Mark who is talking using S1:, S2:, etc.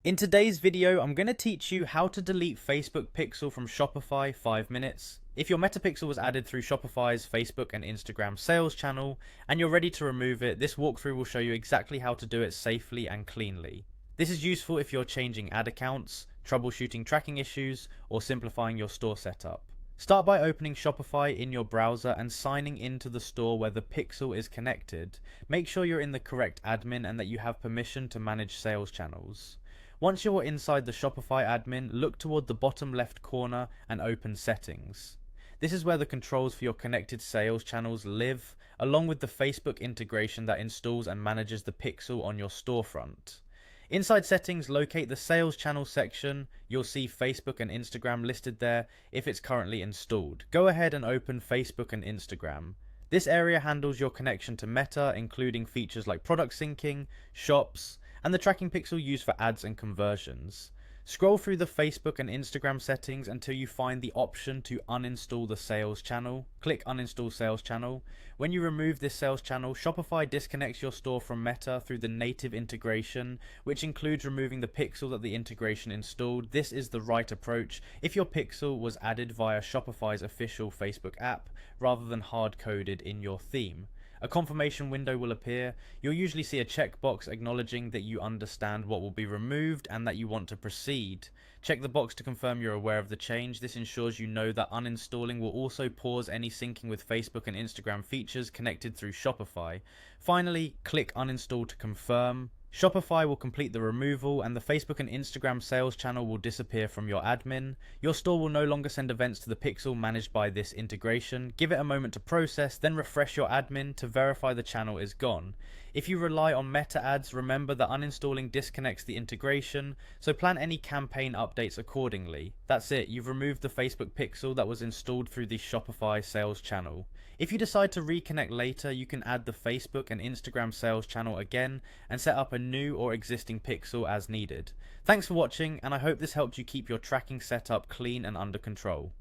S1: In today's video, I'm going to teach you how to delete Facebook Pixel from Shopify 5 minutes. If your Meta Pixel was added through Shopify's Facebook and Instagram sales channel and you're ready to remove it, this walkthrough will show you exactly how to do it safely and cleanly. This is useful if you're changing ad accounts, troubleshooting tracking issues, or simplifying your store setup. Start by opening Shopify in your browser and signing into the store where the Pixel is connected. Make sure you're in the correct admin and that you have permission to manage sales channels. Once you're inside the Shopify admin, look toward the bottom left corner and open Settings. This is where the controls for your connected sales channels live, along with the Facebook integration that installs and manages the Pixel on your storefront. Inside Settings, locate the Sales Channel section. You'll see Facebook and Instagram listed there if it's currently installed. Go ahead and open Facebook and Instagram. This area handles your connection to Meta, including features like product syncing, shops, and the tracking pixel used for ads and conversions. Scroll through the Facebook and Instagram settings until you find the option to uninstall the sales channel. Click Uninstall Sales Channel. When you remove this sales channel, Shopify disconnects your store from Meta through the native integration, which includes removing the pixel that the integration installed. This is the right approach if your pixel was added via Shopify's official Facebook app rather than hard-coded in your theme. A confirmation window will appear. You'll usually see a checkbox acknowledging that you understand what will be removed and that you want to proceed. Check the box to confirm you're aware of the change. This ensures you know that uninstalling will also pause any syncing with Facebook and Instagram features connected through Shopify. Finally, click Uninstall to confirm. Shopify will complete the removal and the Facebook and Instagram sales channel will disappear from your admin. Your store will no longer send events to the pixel managed by this integration. Give it a moment to process, then refresh your admin to verify the channel is gone. If you rely on Meta ads, remember that uninstalling disconnects the integration, so plan any campaign updates accordingly. That's it, you've removed the Facebook pixel that was installed through the Shopify sales channel. If you decide to reconnect later, you can add the Facebook and Instagram sales channel again and set up a new or existing pixel as needed. Thanks for watching, and I hope this helped you keep your tracking setup clean and under control.